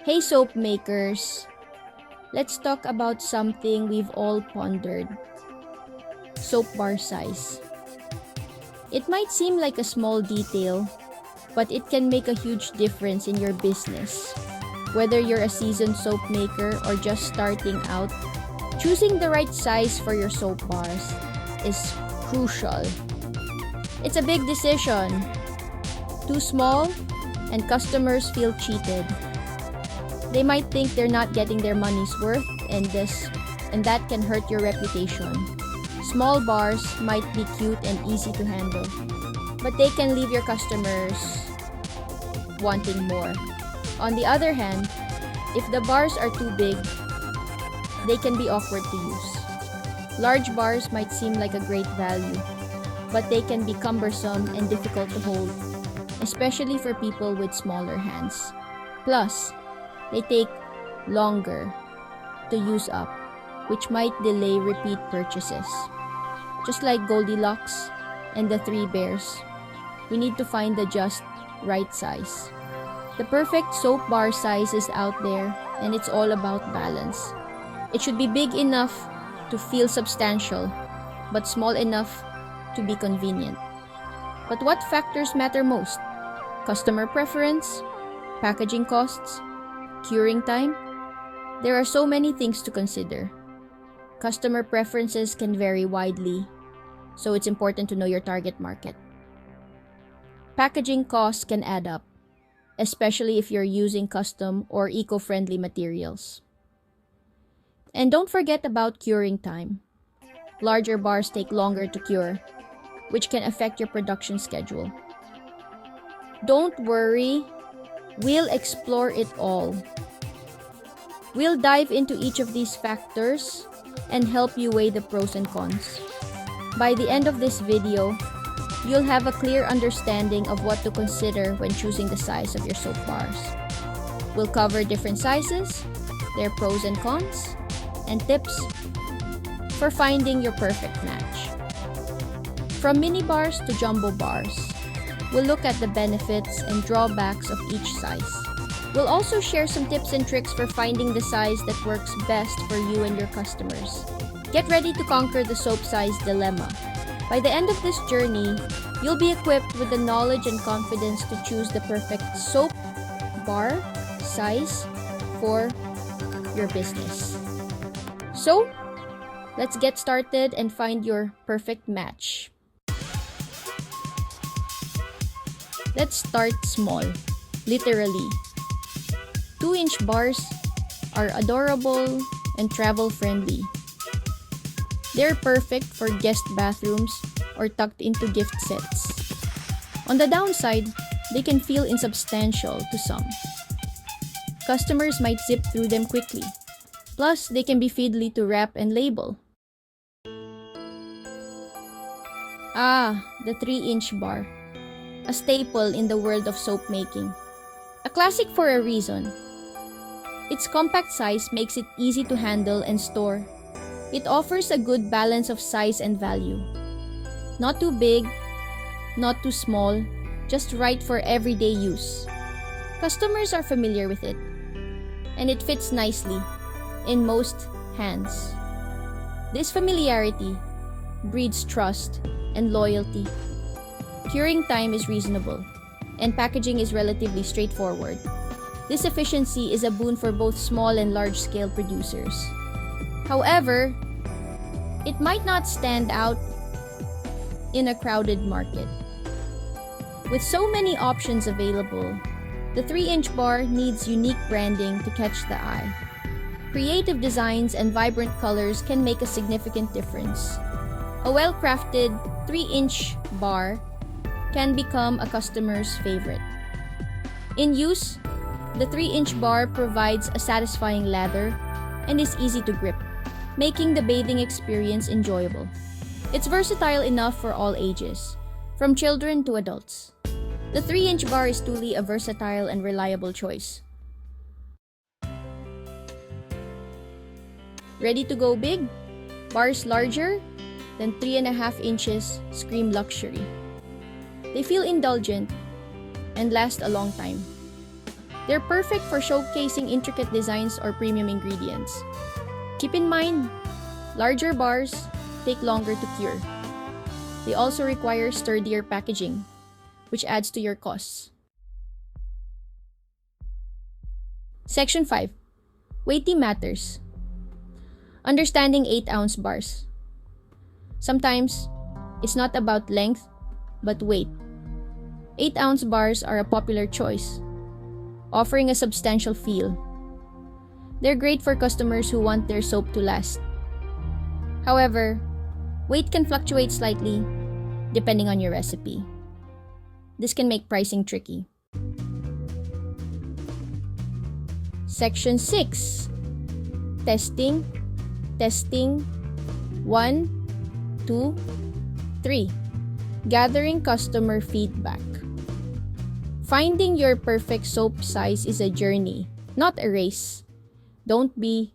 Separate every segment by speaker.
Speaker 1: Hey soap makers, let's talk about something we've all pondered. Soap bar size. It might seem like a small detail, but it can make a huge difference in your business. Whether you're a seasoned soap maker or just starting out, choosing the right size for your soap bars is crucial. It's a big decision. Too small, and customers feel cheated. They might think they're not getting their money's worth, and that can hurt your reputation. Small bars might be cute and easy to handle, but they can leave your customers wanting more. On the other hand, if the bars are too big, they can be awkward to use. Large bars might seem like a great value, but they can be cumbersome and difficult to hold, especially for people with smaller hands. Plus, they take longer to use up, which might delay repeat purchases. Just like Goldilocks and the Three Bears, we need to find the just right size. The perfect soap bar size is out there, and it's all about balance. It should be big enough to feel substantial, but small enough to be convenient. But what factors matter most? Customer preference? Packaging costs? Curing time? There are so many things to consider. Customer preferences can vary widely, so it's important to know your target market. Packaging costs can add up, especially if you're using custom or eco-friendly materials. And don't forget about curing time. Larger bars take longer to cure, which can affect your production schedule. Don't worry, we'll explore it all. We'll dive into each of these factors and help you weigh the pros and cons. By the end of this video, you'll have a clear understanding of what to consider when choosing the size of your soap bars. We'll cover different sizes, their pros and cons, and tips for finding your perfect match. From mini bars to jumbo bars, we'll look at the benefits and drawbacks of each size. We'll also share some tips and tricks for finding the size that works best for you and your customers. Get ready to conquer the soap size dilemma. By the end of this journey, you'll be equipped with the knowledge and confidence to choose the perfect soap bar size for your business. So, let's get started and find your perfect match. Let's start small, literally. 2-inch bars are adorable and travel-friendly. They're perfect for guest bathrooms or tucked into gift sets. On the downside, they can feel insubstantial to some. Customers might zip through them quickly. Plus, they can be fiddly to wrap and label. The 3-inch bar. A staple in the world of soap making. A classic for a reason. Its compact size makes it easy to handle and store. It offers a good balance of size and value. Not too big, not too small, just right for everyday use. Customers are familiar with it, and it fits nicely in most hands. This familiarity breeds trust and loyalty. Curing time is reasonable, and packaging is relatively straightforward. This efficiency is a boon for both small and large-scale producers. However, it might not stand out in a crowded market. With so many options available, the 3-inch bar needs unique branding to catch the eye. Creative designs and vibrant colors can make a significant difference. A well-crafted 3-inch bar can become a customer's favorite. In use, the 3-inch bar provides a satisfying lather and is easy to grip, making the bathing experience enjoyable. It's versatile enough for all ages, from children to adults. The 3-inch bar is truly a versatile and reliable choice. Ready to go big? Bars larger than 3.5 inches scream luxury. They feel indulgent and last a long time. They're perfect for showcasing intricate designs or premium ingredients. Keep in mind, larger bars take longer to cure. They also require sturdier packaging, which adds to your costs. Section 5. Weighty matters. Understanding 8-ounce bars. Sometimes, it's not about length, but weight. 8-ounce bars are a popular choice, offering a substantial feel. They're great for customers who want their soap to last. However, weight can fluctuate slightly depending on your recipe. This can make pricing tricky. Section 6. Testing. 1, 2, 3. Gathering customer feedback. Finding your perfect soap size is a journey, not a race. Don't be.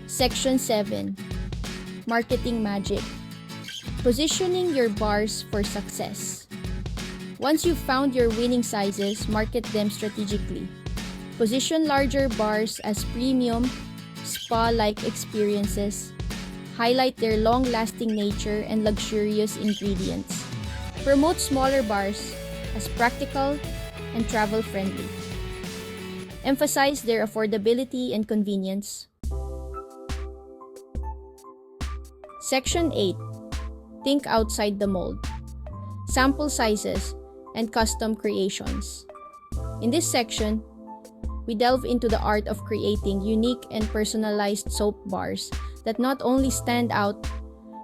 Speaker 1: Section 7. Marketing magic. Positioning your bars for success. Once you've found your winning sizes, market them strategically. Position larger bars as premium, spa-like experiences. Highlight their long-lasting nature and luxurious ingredients. Promote smaller bars as practical and travel-friendly. Emphasize their affordability and convenience. Section 8. Think outside the mold. Sample sizes and custom creations. In this section, we delve into the art of creating unique and personalized soap bars that not only stand out,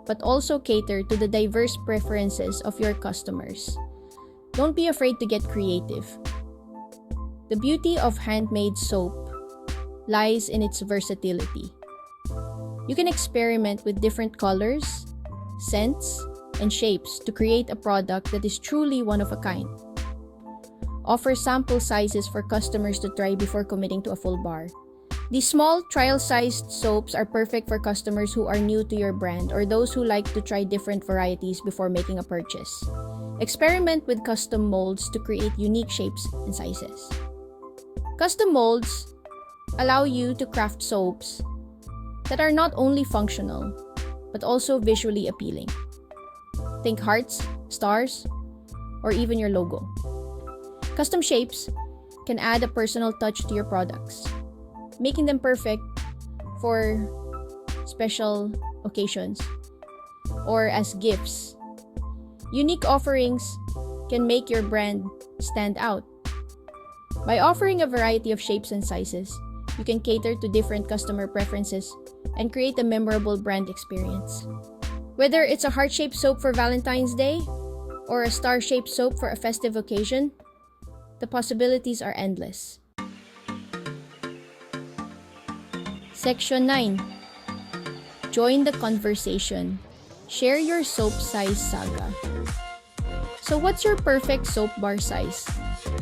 Speaker 1: but also cater to the diverse preferences of your customers. Don't be afraid to get creative. The beauty of handmade soap lies in its versatility. You can experiment with different colors, scents, and shapes to create a product that is truly one of a kind. Offer sample sizes for customers to try before committing to a full bar. These small, trial-sized soaps are perfect for customers who are new to your brand or those who like to try different varieties before making a purchase. Experiment with custom molds to create unique shapes and sizes. Custom molds allow you to craft soaps that are not only functional, but also visually appealing. Think hearts, stars, or even your logo. Custom shapes can add a personal touch to your products, making them perfect for special occasions or as gifts. Unique offerings can make your brand stand out. By offering a variety of shapes and sizes, you can cater to different customer preferences and create a memorable brand experience. Whether it's a heart-shaped soap for Valentine's Day or a star-shaped soap for a festive occasion, the possibilities are endless. Section 9. Join the conversation. Share your soap size saga. So what's your perfect soap bar size?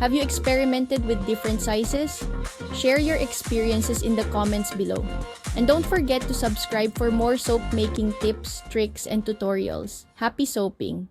Speaker 1: Have you experimented with different sizes? Share your experiences in the comments below. And don't forget to subscribe for more soap making tips, tricks, and tutorials. Happy soaping!